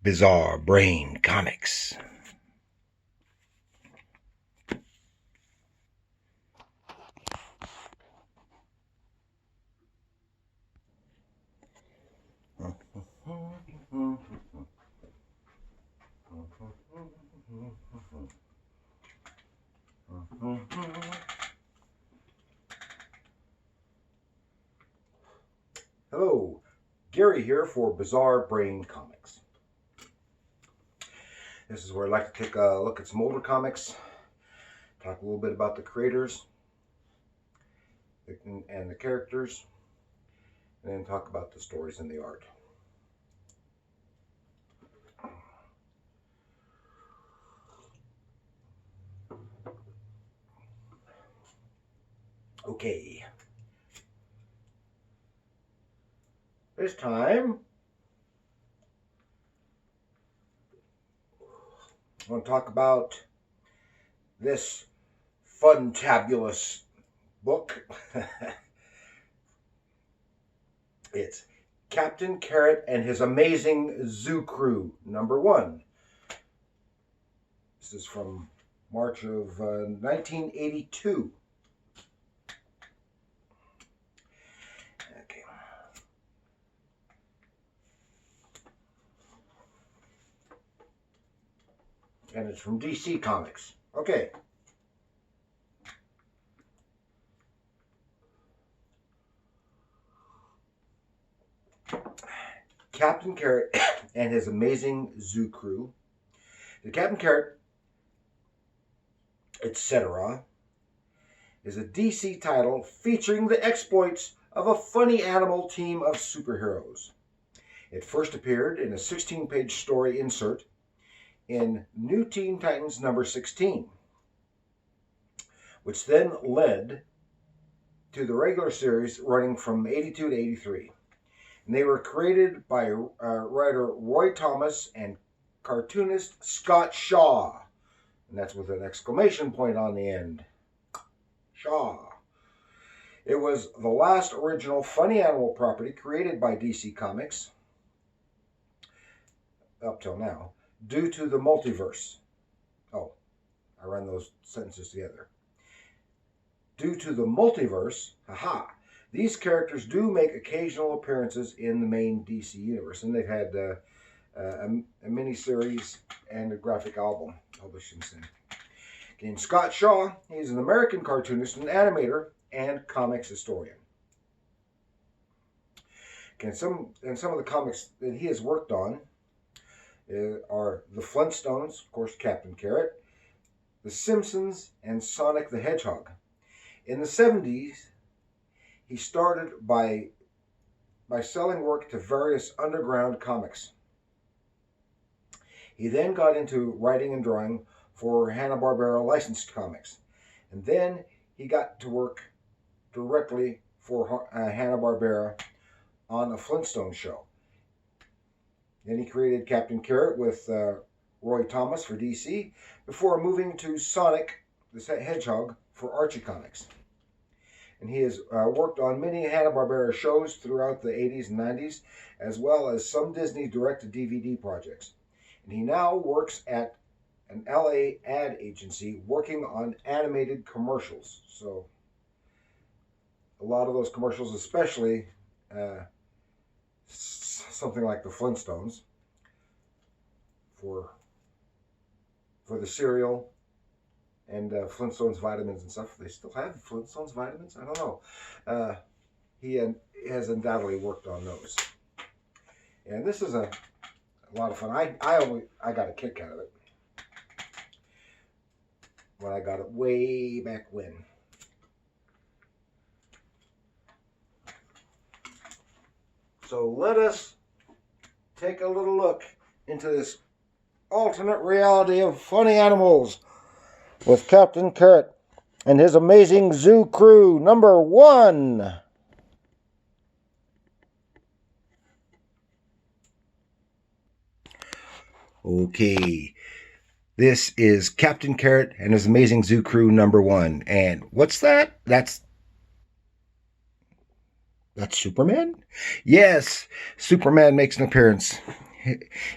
Bizarre Brain Comics. Hello, Gary here for Bizarre Brain Comics. This is where I like to take a look at some older comics, talk a little bit about the creators and the characters, and then talk about the stories and the art. Okay. This time, I want to talk about this funtabulous book. It's Captain Carrot and His Amazing Zoo Crew, #1. This is from March of 1982. Okay. And it's from DC Comics. Okay. Captain Carrot and His Amazing Zoo Crew. The Captain Carrot, etc., is a DC title featuring the exploits of a funny animal team of superheroes. It first appeared in a 16-page story insert in New Teen Titans #16, which then led to the regular series running from 82 to 83. And they were created by writer Roy Thomas and cartoonist Scott Shaw. And that's with an exclamation point on the end. Shaw. It was the last original funny animal property created by DC Comics up till now, due to the multiverse. Oh, I ran those sentences together. Due to the multiverse, haha, these characters do make occasional appearances in the main DC universe, and they've had a miniseries and a graphic album published since then. Okay, Scott Shaw, he's an American cartoonist and animator and comics historian. Okay, some of the comics that he has worked on are The Flintstones, of course, Captain Carrot, The Simpsons, and Sonic the Hedgehog. In the 70s, he started by selling work to various underground comics. He then got into writing and drawing for Hanna-Barbera licensed comics. And then he got to work directly for Hanna-Barbera on a Flintstone show. Then he created Captain Carrot with Roy Thomas for DC before moving to Sonic the Hedgehog for Archie Comics. And he has worked on many Hanna-Barbera shows throughout the 80s and 90s, as well as some Disney direct-to-DVD projects. And he now works at an LA ad agency working on animated commercials. So a lot of those commercials, especially something like the Flintstones, for the cereal and Flintstones vitamins and stuff. They still have Flintstones vitamins? I don't know. He has undoubtedly worked on those. And this is a lot of fun. I got a kick out of it when I got it way back when. So let us take a little look into this alternate reality of funny animals with Captain Carrot and His Amazing Zoo Crew, #1. Okay, this is Captain Carrot and His Amazing Zoo Crew #1. And what's that? That's Superman? Yes, Superman makes an appearance.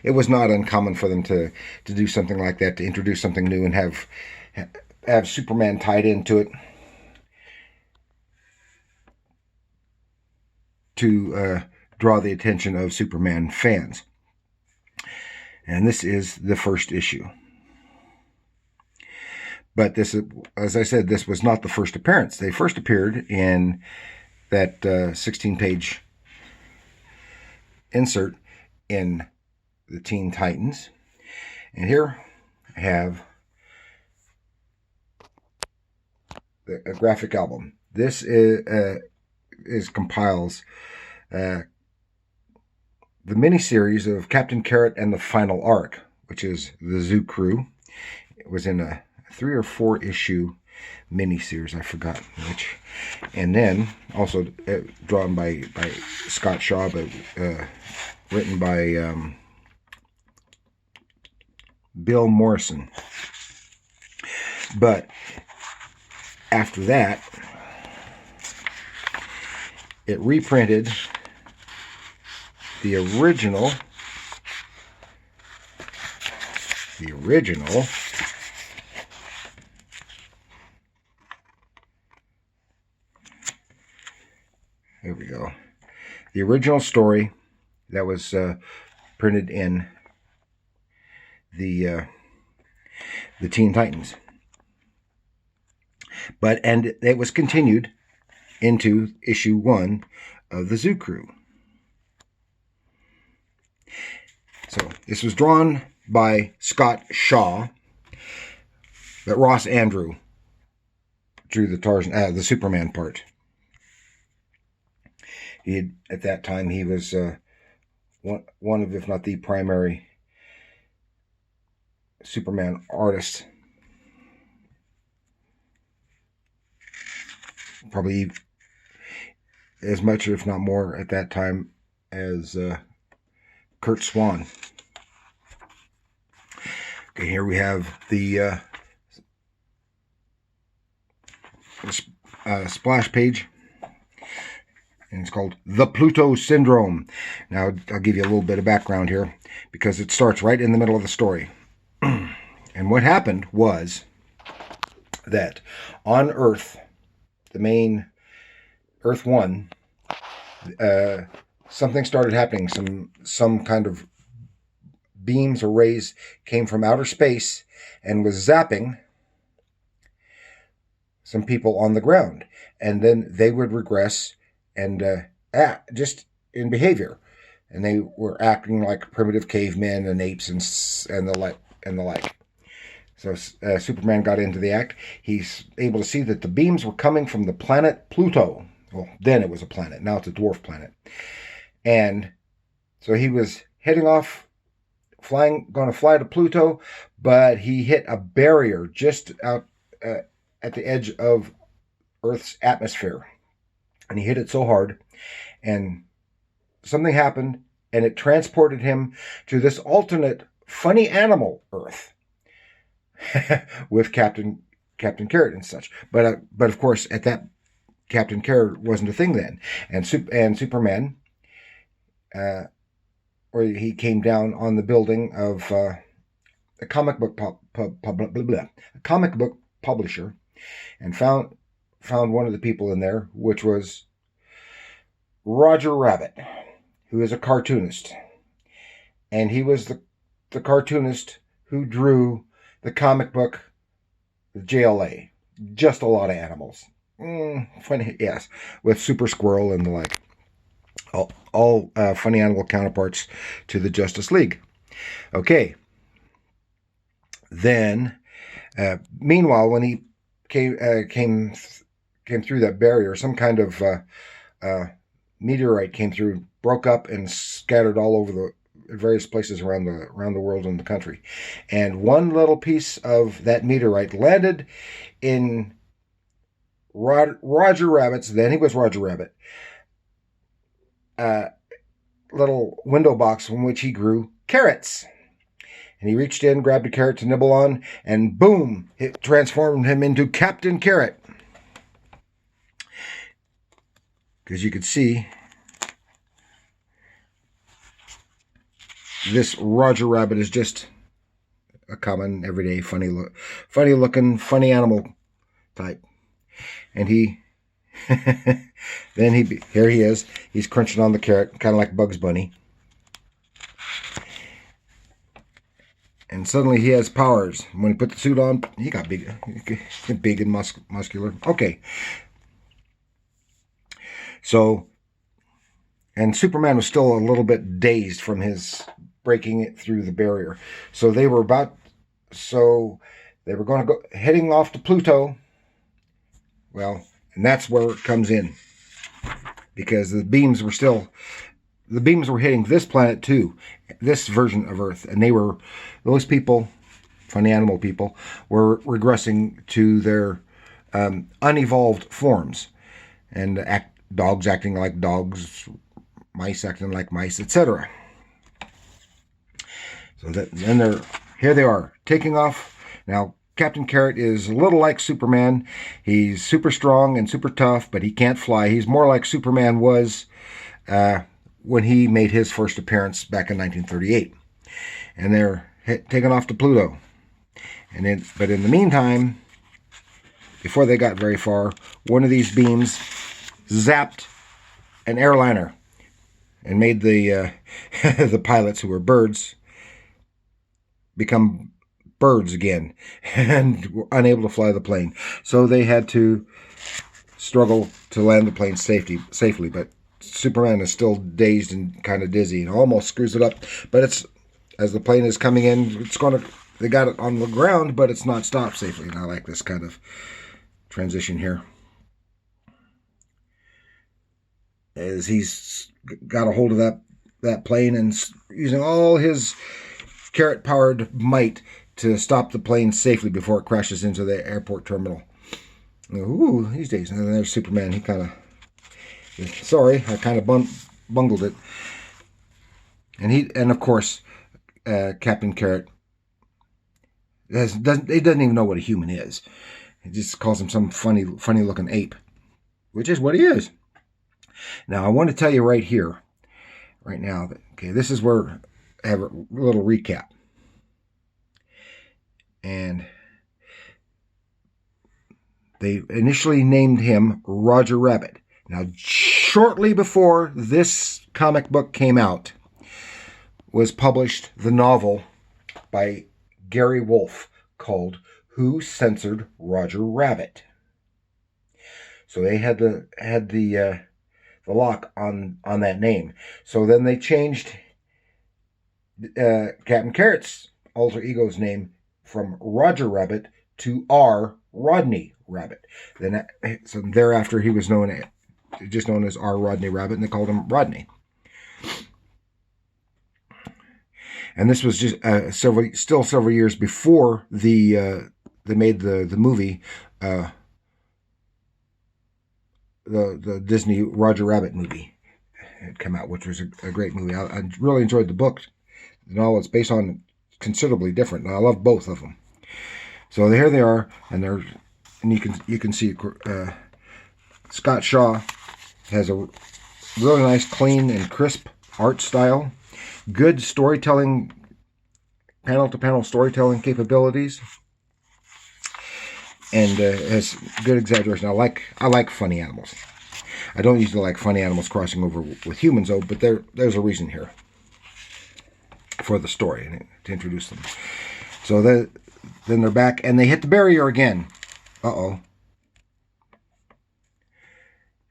it was not uncommon for them to do something like that, to introduce something new and have Superman tied into it to draw the attention of Superman fans. And this is the first issue. But this, as I said, this was not the first appearance. They first appeared in that 16-page insert in the Teen Titans. And here I have a graphic album. This compiles the miniseries of Captain Carrot and the Final Arc, which is the Zoo Crew. It was in a 3 or 4 issue miniseries, I forgot which. And then also drawn by Scott Shaw, but written by Bill Morrison. But after that, it reprinted the original here we go, the original story that was printed in the Teen Titans, and it was continued into issue 1 of the Zoo Crew. So this was drawn by Scott Shaw, but Ross Andru drew the Superman part. At that time, he was one of, if not the primary Superman artist. Probably as much, if not more, at that time as Kurt Swan. Okay, here we have the splash page, and it's called The Pluto Syndrome. Now, I'll give you a little bit of background here, because it starts right in the middle of the story. And what happened was that on Earth, the main Earth 1, something started happening. Some kind of beams or rays came from outer space and was zapping some people on the ground, and then they would regress and act just in behavior, and they were acting like primitive cavemen and apes and the like. So Superman got into the act. He's able to see that the beams were coming from the planet Pluto. Well, then it was a planet. Now it's a dwarf planet. And so he was heading off, going to fly to Pluto, but he hit a barrier just out at the edge of Earth's atmosphere. And he hit it so hard, and something happened, and it transported him to this alternate funny animal Earth with Captain Carrot and such. But of course, at that, Captain Carrot wasn't a thing then, and Superman, where he came down on the building of a comic book publisher, and found one of the people in there, which was Roger Rabbit, who is a cartoonist, and he was the cartoonist who drew the comic book, the JLA, just a lot of animals. Funny, yes, with Super Squirrel and the like. All funny animal counterparts to the Justice League. Okay. Then, meanwhile, when he came through that barrier, some kind of meteorite came through, broke up, and scattered all over the various places around the world and the country. And one little piece of that meteorite landed in Roger Rabbit's, then he was Roger Rabbit, little window box from which he grew carrots. And he reached in, grabbed a carrot to nibble on, and boom, it transformed him into Captain Carrot. Because you could see this Roger Rabbit is just a common, everyday, funny-looking, funny animal type. And he, here he is. He's crunching on the carrot, kind of like Bugs Bunny. And suddenly he has powers. When he put the suit on, he got big and muscular. Okay. So, and Superman was still a little bit dazed from his breaking it through the barrier. So they were going to go heading off to Pluto. Well, and that's where it comes in, because the beams were hitting this planet too, this version of Earth, and those people, funny animal people, were regressing to their unevolved forms, and dogs acting like dogs, mice acting like mice, etc. So then here they are taking off. Now Captain Carrot is a little like Superman. He's super strong and super tough, but he can't fly. He's more like Superman was when he made his first appearance back in 1938. And they're taking off to Pluto. But in the meantime, before they got very far, one of these beams zapped an airliner and made the the pilots, who were birds, become birds again and were unable to fly the plane. So they had to struggle to land the plane safely. But Superman is still dazed and kind of dizzy and almost screws it up. But as the plane is coming in, they got it on the ground, but it's not stopped safely. And I like this kind of transition here, as he's got a hold of that plane and using all his carrot-powered might to stop the plane safely before it crashes into the airport terminal. Ooh, these days. And then there's Superman. He kind of, sorry, I kind of bungled it. And of course, Captain Carrot doesn't even know what a human is. He just calls him some funny looking ape, which is what he is. Now I want to tell you right now, okay, this is where I have a little recap. And they initially named him Roger Rabbit. Now, shortly before this comic book came out, was published the novel by Gary Wolfe called Who Censored Roger Rabbit? So they had the lock on that name. So then they changed Captain Carrot's alter ego's name from Roger Rabbit to R. Rodney Rabbit. Then, so thereafter, he was just known as R. Rodney Rabbit, and they called him Rodney. And this was just several years before they made the movie, the Disney Roger Rabbit movie had come out, which was a great movie. I really enjoyed the book. The novel it's based on considerably different, and I love both of them. So here they are, and you can see Scott Shaw has a really nice, clean and crisp art style, good storytelling, panel-to-panel storytelling capabilities, and has good exaggeration. I like funny animals. I don't usually like funny animals crossing over with humans, though, but there's a reason here for the story and to introduce them. So then they're back, and they hit the barrier again. Uh-oh.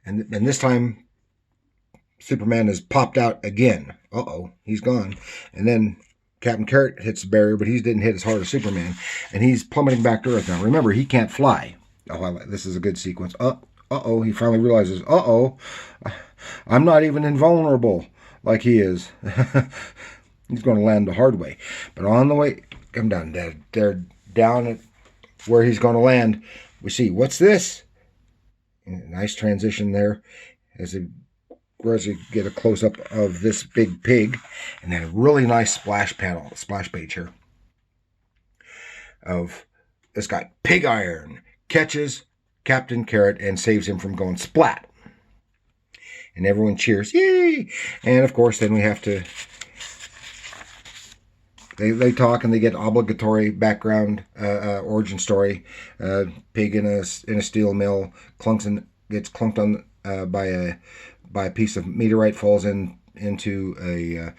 And this time, Superman has popped out again. Uh-oh, he's gone. And then Captain Carrot hits the barrier, but he didn't hit as hard as Superman. And he's plummeting back to Earth now. Remember, he can't fly. Oh, this is a good sequence. Uh-oh, he finally realizes, uh-oh, I'm not even invulnerable like he is. He's going to land the hard way. But on the way, come down. They're down at where he's going to land. We see, what's this? Nice transition there as you get a close-up of this big pig. And then a really nice splash page here of this guy, Pig Iron, catches Captain Carrot and saves him from going splat. And everyone cheers, yay! And of course, then we have to they talk and they get obligatory background origin story. Pig in a steel mill gets clunked on by a piece of meteorite, falls into a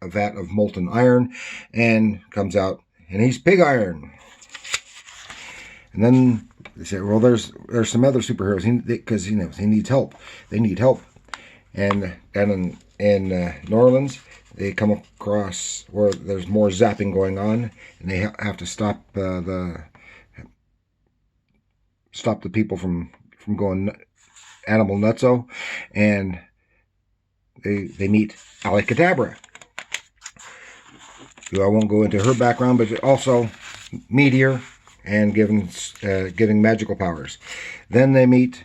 vat of molten iron, and comes out, and he's pig iron. And then they say, well, there's some other superheroes because he needs help. They need help, and down in New Orleans, they come across where there's more zapping going on, and they have to stop the people from going animal nutso, and they meet Alicadabra, who I won't go into her background, but also meteor and giving magical powers. Then they meet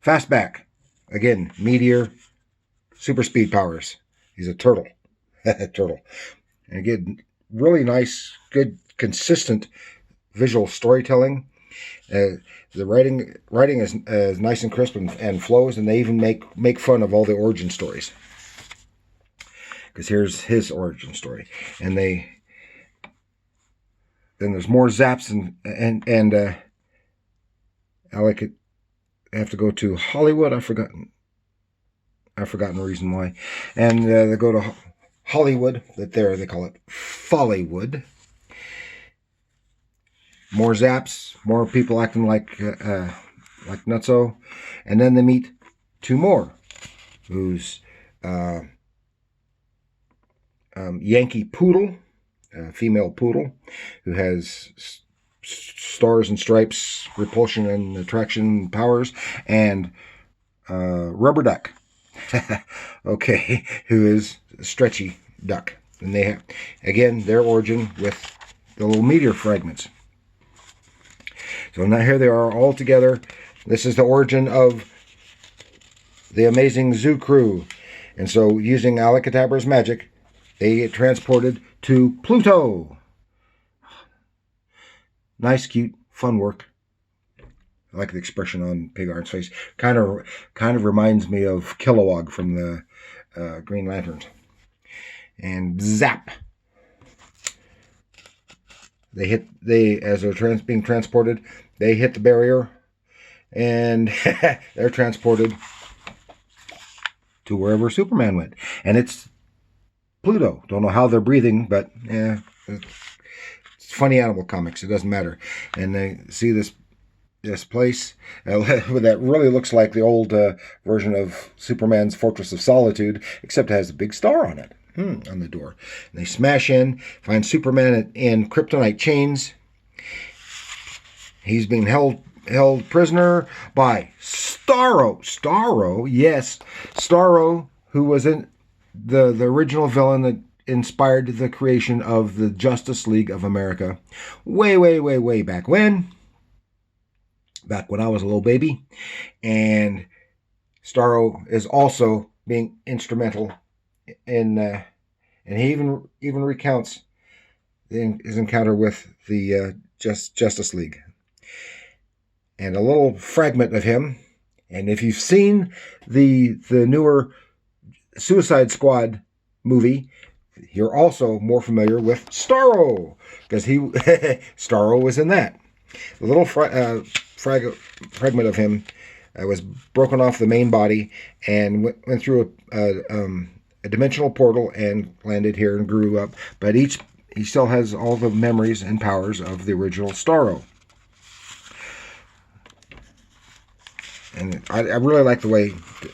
Fastback, again, meteor, super speed powers. He's a turtle. Turtle. And again, really nice, good, consistent visual storytelling. The writing is nice and crisp and flows, and they even make fun of all the origin stories. Because here's his origin story. And then there's more zaps and I like it. I have to go to Hollywood. I've forgotten the reason why. And they go to Hollywood. They call it Follywood. More zaps, more people acting like nutso, and then they meet two more, who's Yankee Poodle, female poodle, who has stars and stripes, repulsion and attraction powers, and Rubber Duck, okay, who is a stretchy duck. And they have, again, their origin with the little meteor fragments. So now here they are all together. This is the origin of the amazing zoo crew. And so using Alicadabra's magic, they get transported to Pluto. Nice, cute, fun work. I like the expression on Pig Iron's face. Kind of reminds me of Kilowog from the Green Lanterns. And zap. As they're being transported, they hit the barrier, and they're transported to wherever Superman went. And it's Pluto. Don't know how they're breathing, but it's funny animal comics. It doesn't matter. And they see this place that really looks like the old version of Superman's Fortress of Solitude, except it has a big star on it. On the door. And they smash in, find Superman in kryptonite chains. He's being held prisoner by Starro. Yes, Starro, who was in the original villain that inspired the creation of the Justice League of America way back when. Back when I was a little baby. And Starro is also being instrumental in and he even recounts his encounter with the Justice League, and a little fragment of him. And if you've seen the newer Suicide Squad movie, you're also more familiar with Starro, because Starro was in that. A little fragment of him was broken off the main body and went through a dimensional portal and landed here and grew up. But he still has all the memories and powers of the original Starro. And I really like the way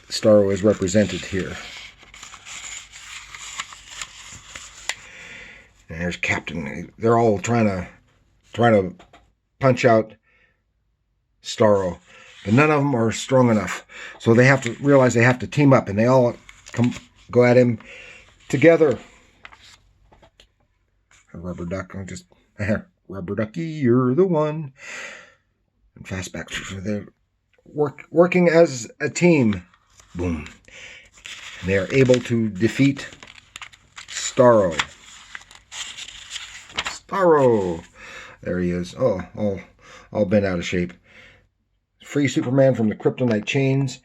Starro is represented here. And there's Captain. They're all trying to punch out Starro, but none of them are strong enough. So they have to realize they have to team up, and they all go at him together. Rubber Duck, Rubber Ducky, you're the one. And Fastback, they're working as a team. Boom. And they are able to defeat Starro. There he is. Oh, all bent out of shape. free Superman from the kryptonite chains,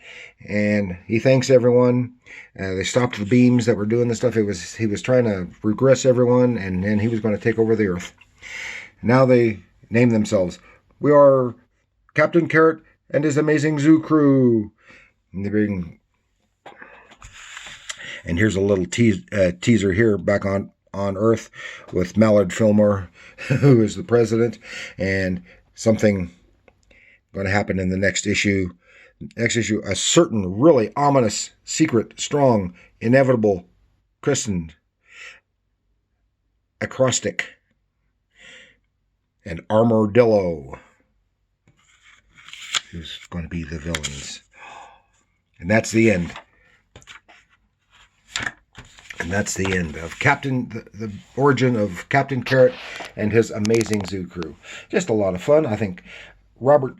and he thanks everyone. They stopped the beams that were doing this stuff. He was trying to regress everyone, and then he was going to take over the Earth. Now they name themselves. We are Captain Carrot and his amazing zoo crew. And here's a little teaser here back on Earth with Mallard Fillmore, who is the president, and something going to happen in the next issue. Next issue, a certain really ominous, secret, strong, inevitable, christened acrostic and Armadillo, who's going to be the villains. And that's the end. And that's the end of the origin of Captain Carrot and his amazing zoo crew. Just a lot of fun. I think Robert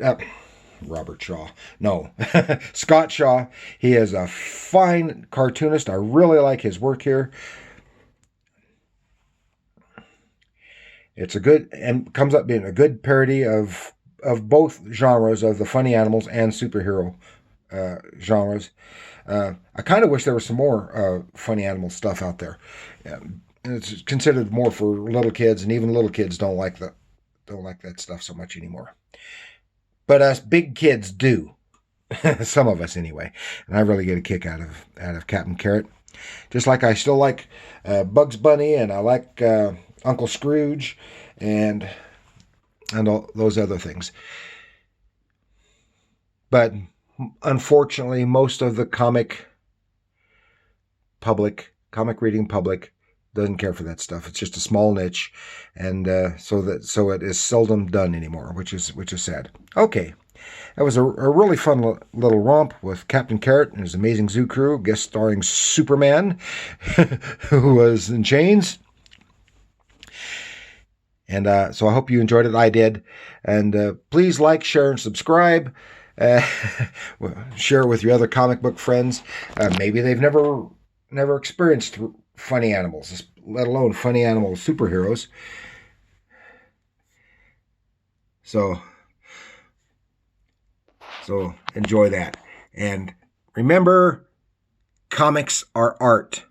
Shaw. No, Scott Shaw. He is a fine cartoonist. I really like his work here. It's a good, and comes up being a good parody of both genres of the funny animals and superhero genres. I kind of wish there was some more funny animal stuff out there. It's considered more for little kids, and even little kids don't like that stuff so much anymore. But us big kids do. Some of us anyway. And I really get a kick out of Captain Carrot. Just like I still like Bugs Bunny, and I like Uncle Scrooge, and all those other things. But unfortunately, most of the comic reading public doesn't care for that stuff. It's just a small niche, and so it is seldom done anymore, which is sad. Okay, that was a really fun little romp with Captain Carrot and his amazing zoo crew, guest starring Superman, who was in chains. And so I hope you enjoyed it. I did. And please like, share, and subscribe. Share it with your other comic book friends. Maybe they've never experienced funny animals, let alone funny animal superheroes. So enjoy that. And remember, comics are art.